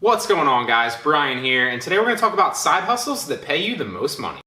What's going on, guys? Brian here, and today we're going to talk about side hustles that pay you the most money.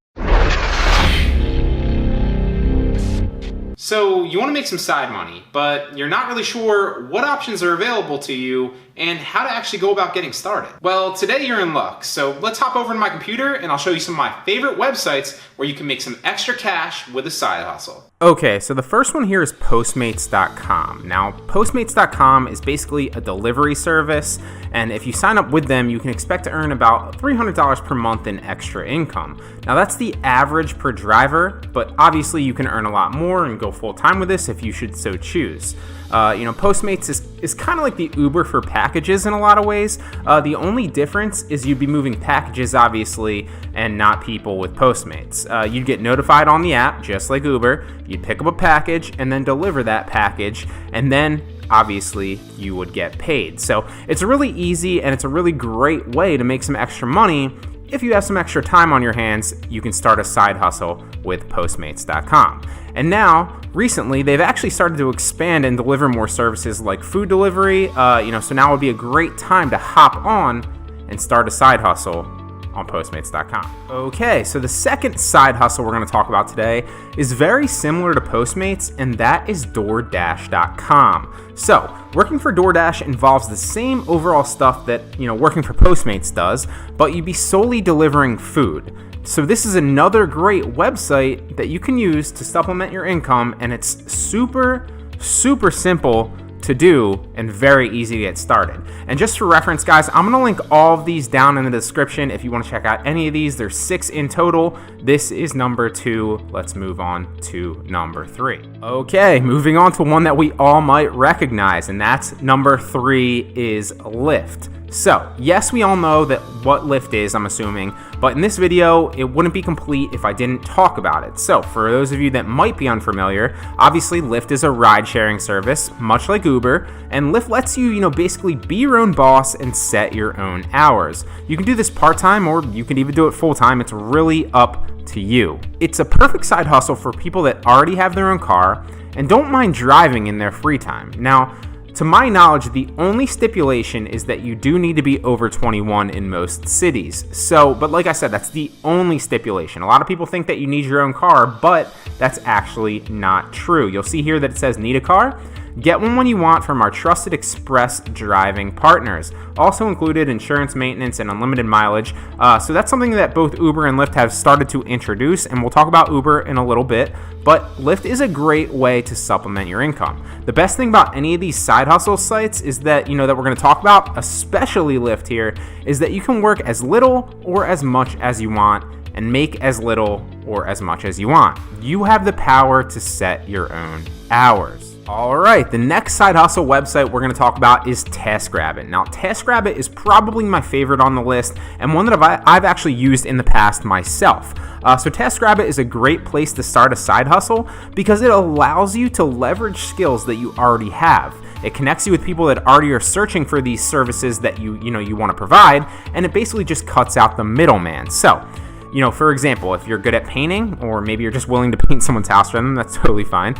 So you want to make some side money, but you're not really sure what options are available to you and how to actually go about getting started. Well, today you're in luck, so let's hop over to my computer and I'll show you some of my favorite websites where you can make some extra cash with a side hustle. Okay, so the first one here is Postmates.com. Now, Postmates.com is basically a delivery service, and if you sign up with them, you can expect to earn about $300 per month in extra income. Now, that's the average per driver, but obviously you can earn a lot more and go full-time with this if you should so choose. Postmates is kind of like the Uber for packages in a lot of ways. The only difference is you'd be moving packages, obviously, and not people with Postmates. You'd get notified on the app, just like Uber. You'd pick up a package and then deliver that package, and then obviously you would get paid. So it's really easy and it's a really great way to make some extra money. If you have some extra time on your hands, you can start a side hustle with Postmates.com. And now, recently, they've actually started to expand and deliver more services like food delivery. So now would be a great time to hop on and start a side hustle on Postmates.com. Okay, so the second side hustle we're going to talk about today is very similar to Postmates, and that is DoorDash.com. So, working for DoorDash involves the same overall stuff that, working for Postmates does, but you'd be solely delivering food. So this is another great website that you can use to supplement your income, and it's super, super simple to do and very easy to get started. And just for reference, guys, I'm gonna link all of these down in the description if you want to check out any of these. There's 6 in total. This is number 2. Let's move on to number 3. Okay, moving on to one that we all might recognize, and that's number 3 is Lyft. So, yes, we all know that what Lyft is, I'm assuming, but in this video, it wouldn't be complete if I didn't talk about it. So, for those of you that might be unfamiliar, obviously Lyft is a ride-sharing service, much like Uber, and Lyft lets you, basically be your own boss and set your own hours. You can do this part-time or you can even do it full-time. It's really up to you. It's a perfect side hustle for people that already have their own car and don't mind driving in their free time. Now, to my knowledge, the only stipulation is that you do need to be over 21 in most cities. But like I said, that's the only stipulation. A lot of people think that you need your own car, but that's actually not true. You'll see here that it says need a car. Get one when you want from our trusted express driving partners. Also included insurance, maintenance, and unlimited mileage. So that's something that both Uber and Lyft have started to introduce, and we'll talk about Uber in a little bit. But Lyft is a great way to supplement your income. The best thing about any of these side hustle sites is that, that we're going to talk about, especially Lyft here, is that you can work as little or as much as you want and make as little or as much as you want. You have the power to set your own hours. All right, the next side hustle website we're going to talk about is TaskRabbit. Now, TaskRabbit is probably my favorite on the list and one that I've actually used in the past myself. So TaskRabbit is a great place to start a side hustle because it allows you to leverage skills that you already have. It connects you with people that already are searching for these services that you want to provide, and it basically just cuts out the middleman. So, for example, if you're good at painting, or maybe you're just willing to paint someone's house for them, that's totally fine.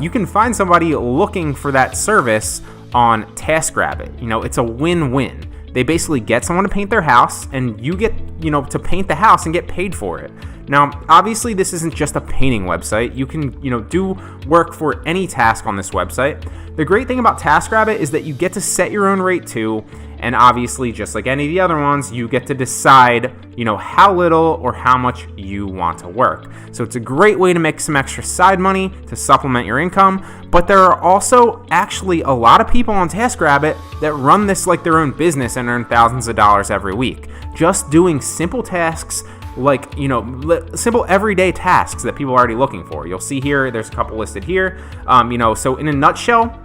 You can find somebody looking for that service on TaskRabbit. It's a win-win. They basically get someone to paint their house, and you get, to paint the house and get paid for it. Now, obviously, this isn't just a painting website. You can, do work for any task on this website. The great thing about TaskRabbit is that you get to set your own rate too, and obviously, just like any of the other ones, you get to decide, how little or how much you want to work. So it's a great way to make some extra side money to supplement your income, but there are also actually a lot of people on TaskRabbit that run this like their own business and earn thousands of dollars every week, just doing simple tasks like, simple everyday tasks that people are already looking for. You'll see here, there's a couple listed here. So in a nutshell,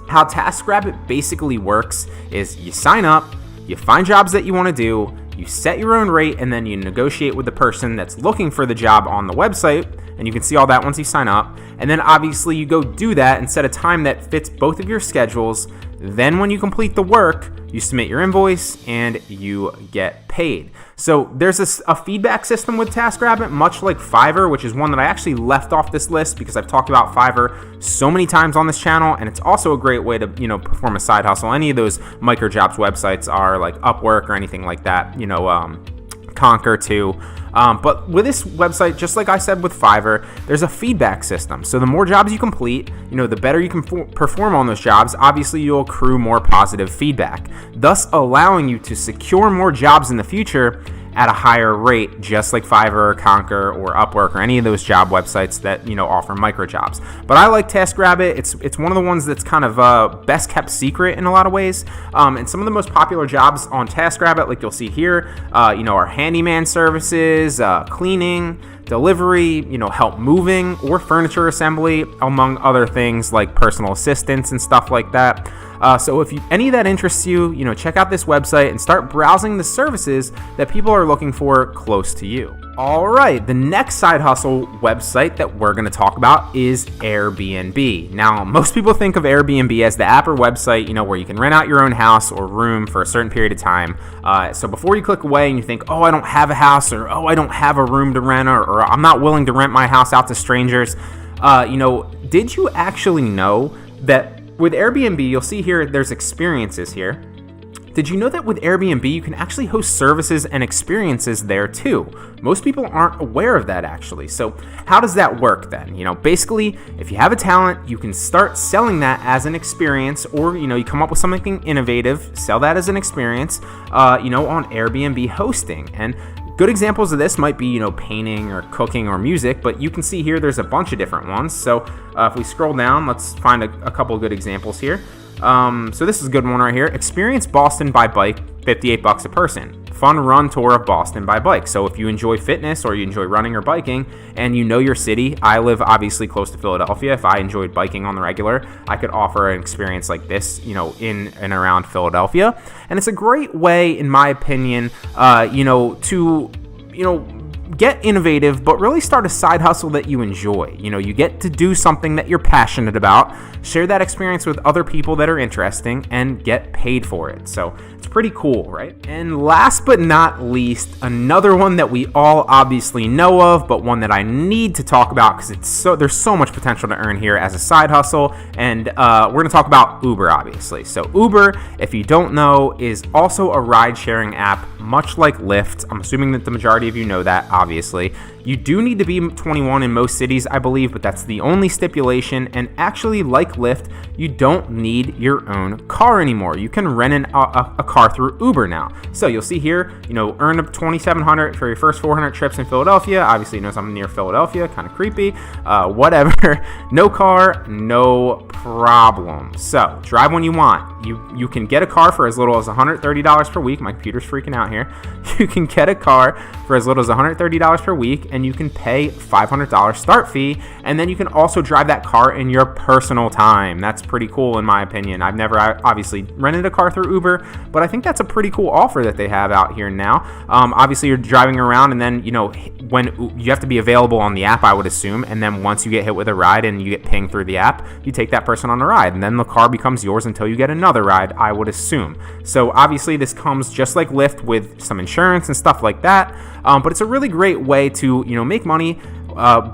how TaskRabbit basically works is you sign up, you find jobs that you want to do, you set your own rate, and then you negotiate with the person that's looking for the job on the website, and you can see all that once you sign up. And then obviously you go do that and set a time that fits both of your schedules. Then when you complete the work, you submit your invoice and you get paid. So there's a feedback system with TaskRabbit, much like Fiverr, which is one that I actually left off this list because I've talked about Fiverr so many times on this channel, and it's also a great way to, perform a side hustle. Any of those micro jobs websites are like Upwork or anything like that, Conquer too. But with this website, just like I said with Fiverr, there's a feedback system. So the more jobs you complete, the better you can perform on those jobs. Obviously, you'll accrue more positive feedback, thus allowing you to secure more jobs in the future at a higher rate, just like Fiverr, Conquer, or Upwork, or any of those job websites that offer micro jobs. But I like TaskRabbit. It's one of the ones that's kind of best kept secret in a lot of ways. And some of the most popular jobs on TaskRabbit, like you'll see here, are handyman services, cleaning, delivery, help moving, or furniture assembly, among other things like personal assistants and stuff like that. So if any of that interests you, check out this website and start browsing the services that people are looking for close to you. All right, the next side hustle website that we're going to talk about is Airbnb. Now, most people think of Airbnb as the app or website, where you can rent out your own house or room for a certain period of time. So before you click away and you think, oh, I don't have a house, or oh, I don't have a room to rent, or I'm not willing to rent my house out to strangers, did you actually know that with Airbnb, you'll see here, there's experiences here. Did you know that with Airbnb, you can actually host services and experiences there too? Most people aren't aware of that actually. So how does that work then? Basically, if you have a talent, you can start selling that as an experience, or, you come up with something innovative, sell that as an experience, on Airbnb hosting. And good examples of this might be, painting or cooking or music, but you can see here there's a bunch of different ones. So if we scroll down, let's find a couple of good examples here. So this is a good one right here. Experience Boston by bike, $58 a person. Fun run tour of Boston by bike. So if you enjoy fitness or you enjoy running or biking and you know your city, I live obviously close to Philadelphia. If I enjoyed biking on the regular, I could offer an experience like this, in and around Philadelphia. And it's a great way, in my opinion, to get innovative, but really start a side hustle that you enjoy. You get to do something that you're passionate about, share that experience with other people that are interesting, and get paid for it. So it's pretty cool, right? And last but not least, another one that we all obviously know of, but one that I need to talk about because there's so much potential to earn here as a side hustle. And we're going to talk about Uber, obviously. So Uber, if you don't know, is also a ride-sharing app, much like Lyft. I'm assuming that the majority of you know that, obviously. You do need to be 21 in most cities, I believe, but that's the only stipulation. And actually, like Lyft, you don't need your own car anymore. You can rent a car through Uber now. So you'll see here, earn up $2,700 for your first 400 trips in Philadelphia. Obviously, I'm near Philadelphia, kind of creepy. Whatever. No car, no problem. So drive when you want. You can get a car for as little as $130 per week. My computer's freaking out here. You can get a car for as little as $130 per week, and you can pay $500 start fee, and then you can also drive that car in your personal time. That's pretty cool in my opinion. I've never obviously rented a car through Uber, but I think that's a pretty cool offer that they have out here now. Obviously you're driving around, and then when you have to be available on the app, I would assume, and then once you get hit with a ride and you get pinged through the app, you take that person on a ride, and then the car becomes yours until you get another ride, I would assume. So obviously this comes just like Lyft with some insurance and stuff like that, but it's a really great way to make money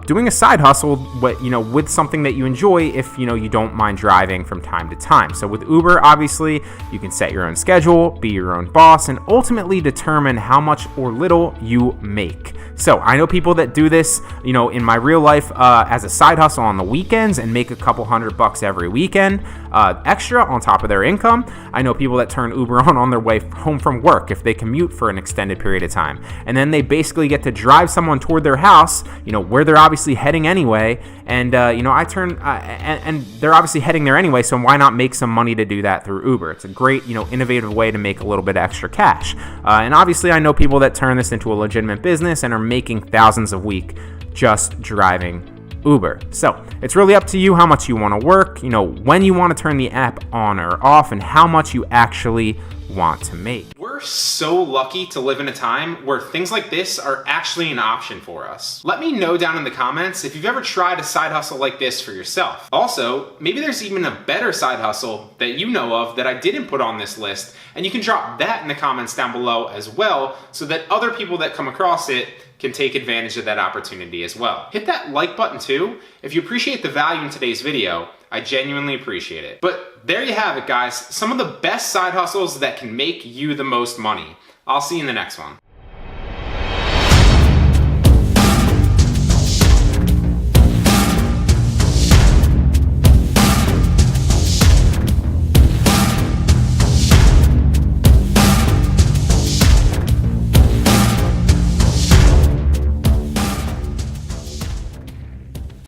doing a side hustle, with something that you enjoy if you don't mind driving from time to time. So with Uber, obviously you can set your own schedule, be your own boss, and ultimately determine how much or little you make. So I know people that do this, in my real life as a side hustle on the weekends and make a couple $100 every weekend extra on top of their income. I know people that turn Uber on their way home from work if they commute for an extended period of time, and then they basically get to drive someone toward their house, where they're obviously heading anyway, and and they're obviously heading there anyway, so why not make some money to do that through Uber? It's a great, innovative way to make a little bit of extra cash. And obviously I know people that turn this into a legitimate business and are making thousands a week just driving Uber. So it's really up to you how much you want to work, when you want to turn the app on or off, and how much you actually want to make. We're We're so lucky to live in a time where things like this are actually an option for us. Let me know down in the comments if you've ever tried a side hustle like this for yourself. Also, maybe there's even a better side hustle that you know of that I didn't put on this list, and you can drop that in the comments down below as well so that other people that come across it can take advantage of that opportunity as well. Hit that like button too. If you appreciate the value in today's video, I genuinely appreciate it. But there you have it, guys. Some of the best side hustles that can make you the most money. I'll see you in the next one.